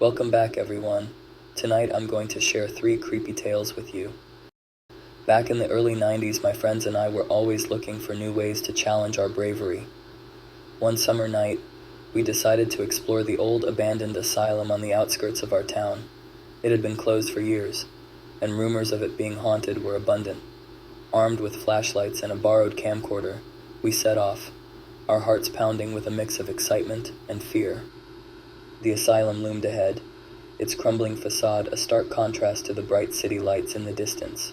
Welcome back, everyone. Tonight I'm going to share 3 creepy tales with you. Back in the early 90s, my friends and I were always looking for new ways to challenge our bravery. One summer night, we decided to explore the old abandoned asylum on the outskirts of our town. It had been closed for years, and rumors of it being haunted were abundant. Armed with flashlights and a borrowed camcorder, we set off, our hearts pounding with a mix of excitement and fear. The asylum loomed ahead, its crumbling facade a stark contrast to the bright city lights in the distance.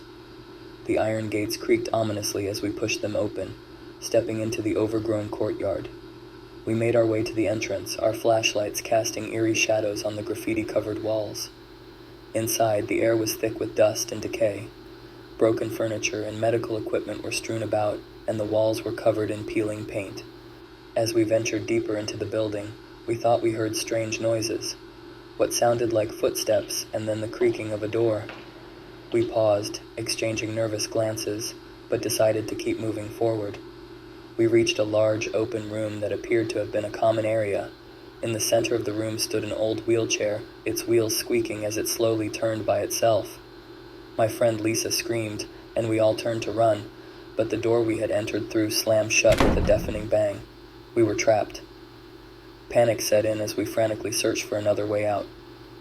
The iron gates creaked ominously as we pushed them open, stepping into the overgrown courtyard. We made our way to the entrance, our flashlights casting eerie shadows on the graffiti-covered walls. Inside, the air was thick with dust and decay. Broken furniture and medical equipment were strewn about, and the walls were covered in peeling paint. As we ventured deeper into the building, we thought we heard strange noises, what sounded like footsteps and then the creaking of a door. We paused, exchanging nervous glances, but decided to keep moving forward. We reached a large, open room that appeared to have been a common area. In the center of the room stood an old wheelchair, its wheels squeaking as it slowly turned by itself. My friend Lisa screamed, and we all turned to run, but the door we had entered through slammed shut with a deafening bang. We were trapped. Panic set in as we frantically searched for another way out.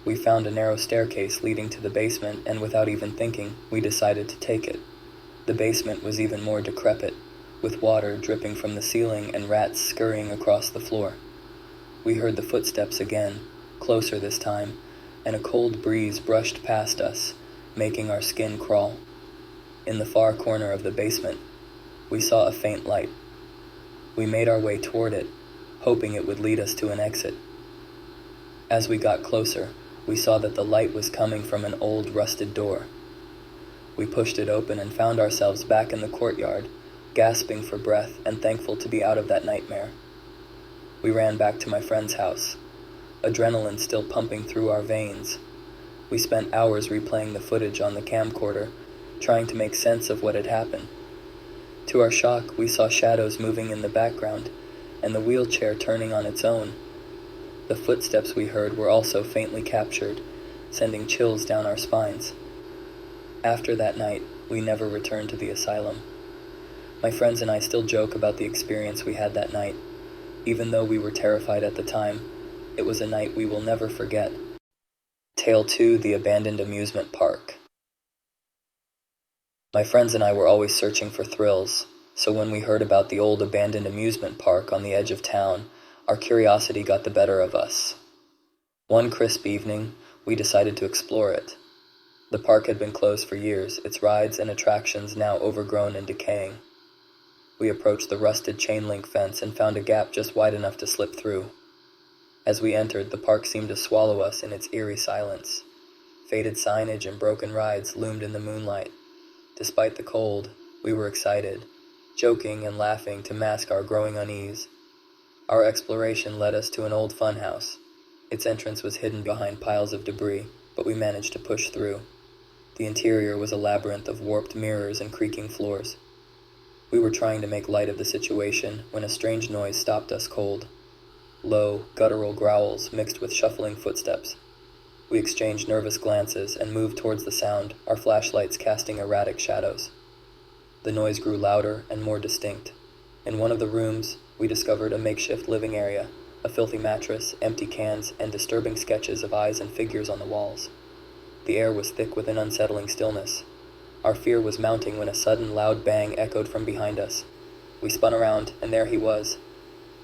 We found a narrow staircase leading to the basement, and without even thinking, we decided to take it. The basement was even more decrepit, with water dripping from the ceiling and rats scurrying across the floor. We heard the footsteps again, closer this time, and a cold breeze brushed past us, making our skin crawl. In the far corner of the basement, we saw a faint light. We made our way toward it, hoping it would lead us to an exit. As we got closer, we saw that the light was coming from an old rusted door. We pushed it open and found ourselves back in the courtyard, gasping for breath and thankful to be out of that nightmare. We ran back to my friend's house, adrenaline still pumping through our veins. We spent hours replaying the footage on the camcorder, trying to make sense of what had happened. To our shock, we saw shadows moving in the background, and the wheelchair turning on its own. The footsteps we heard were also faintly captured, sending chills down our spines. After that night, we never returned to the asylum. My friends and I still joke about the experience we had that night. Even though we were terrified at the time, it was a night we will never forget. Tale 2: The Abandoned Amusement Park. My friends and I were always searching for thrills, so when we heard about the old abandoned amusement park on the edge of town, our curiosity got the better of us. One crisp evening, we decided to explore it. The park had been closed for years, its rides and attractions now overgrown and decaying. We approached the rusted chain-link fence and found a gap just wide enough to slip through. As we entered, the park seemed to swallow us in its eerie silence. Faded signage and broken rides loomed in the moonlight. Despite the cold, we were excited, joking and laughing to mask our growing unease. Our exploration led us to an old funhouse. Its entrance was hidden behind piles of debris, but we managed to push through. The interior was a labyrinth of warped mirrors and creaking floors. We were trying to make light of the situation when a strange noise stopped us cold. Low, guttural growls mixed with shuffling footsteps. We exchanged nervous glances and moved towards the sound, our flashlights casting erratic shadows. The noise grew louder and more distinct. In one of the rooms, we discovered a makeshift living area, a filthy mattress, empty cans, and disturbing sketches of eyes and figures on the walls. The air was thick with an unsettling stillness. Our fear was mounting when a sudden loud bang echoed from behind us. We spun around, and there he was,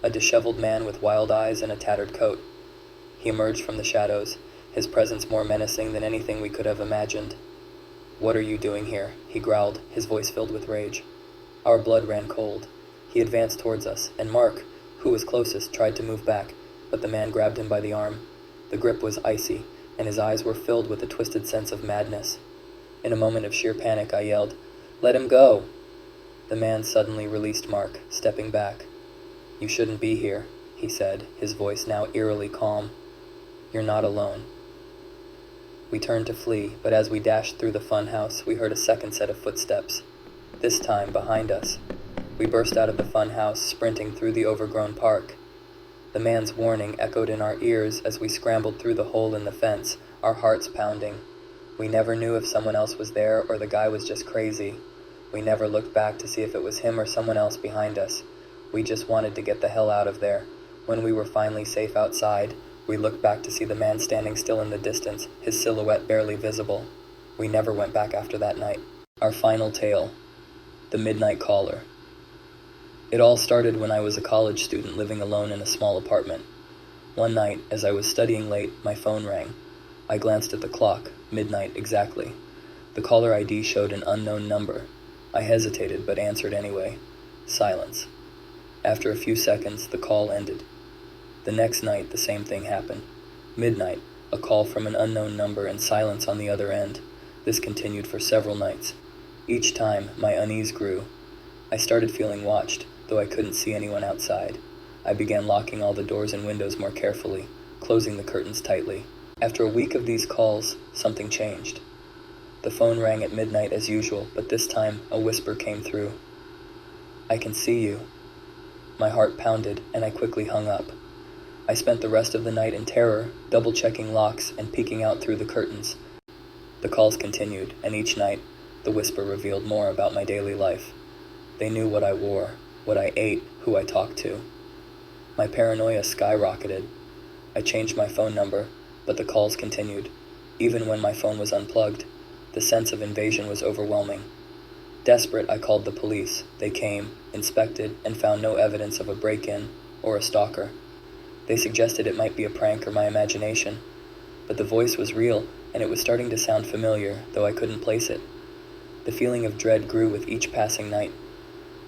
a disheveled man with wild eyes and a tattered coat. He emerged from the shadows, his presence more menacing than anything we could have imagined. "What are you doing here?" he growled, his voice filled with rage. Our blood ran cold. He advanced towards us, and Mark, who was closest, tried to move back, but the man grabbed him by the arm. The grip was icy, and his eyes were filled with a twisted sense of madness. In a moment of sheer panic, I yelled, "Let him go!" The man suddenly released Mark, stepping back. "You shouldn't be here," he said, his voice now eerily calm. "You're not alone." We turned to flee, but as we dashed through the funhouse, we heard a second set of footsteps, this time behind us. We burst out of the funhouse, sprinting through the overgrown park. The man's warning echoed in our ears as we scrambled through the hole in the fence, our hearts pounding. We never knew if someone else was there or the guy was just crazy. We never looked back to see if it was him or someone else behind us. We just wanted to get the hell out of there. When we were finally safe outside, we looked back to see the man standing still in the distance, his silhouette barely visible. We never went back after that night. Our final tale, the Midnight Caller. It all started when I was a college student living alone in a small apartment. One night, as I was studying late, my phone rang. I glanced at the clock, midnight exactly. The caller ID showed an unknown number. I hesitated, but answered anyway. Silence. After a few seconds, the call ended. The next night, the same thing happened. Midnight, a call from an unknown number and silence on the other end. This continued for several nights. Each time, my unease grew. I started feeling watched, though I couldn't see anyone outside. I began locking all the doors and windows more carefully, closing the curtains tightly. After a week of these calls, something changed. The phone rang at midnight as usual, but this time a whisper came through. "I can see you." My heart pounded, and I quickly hung up. I spent the rest of the night in terror, double-checking locks and peeking out through the curtains. The calls continued, and each night, the whisper revealed more about my daily life. They knew what I wore, what I ate, who I talked to. My paranoia skyrocketed. I changed my phone number, but the calls continued. Even when my phone was unplugged, the sense of invasion was overwhelming. Desperate, I called the police. They came, inspected, and found no evidence of a break-in or a stalker. They suggested it might be a prank or my imagination. But the voice was real, and it was starting to sound familiar, though I couldn't place it. The feeling of dread grew with each passing night.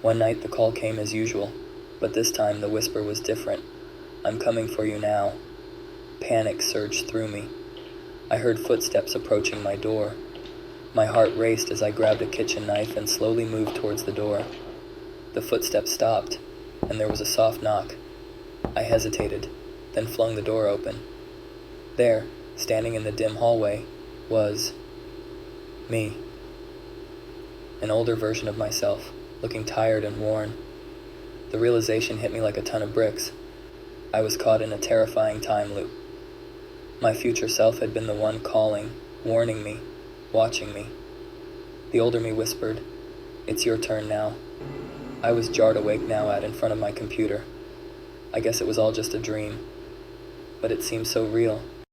One night the call came as usual, but this time the whisper was different. "I'm coming for you now." Panic surged through me. I heard footsteps approaching my door. My heart raced as I grabbed a kitchen knife and slowly moved towards the door. The footsteps stopped, and there was a soft knock. I hesitated, then flung the door open. There, standing in the dim hallway, was me. An older version of myself, looking tired and worn. The realization hit me like a ton of bricks. I was caught in a terrifying time loop. My future self had been the one calling, warning me, watching me. The older me whispered, "It's your turn now." I was jarred awake now in front of my computer. I guess it was all just a dream, but it seemed so real.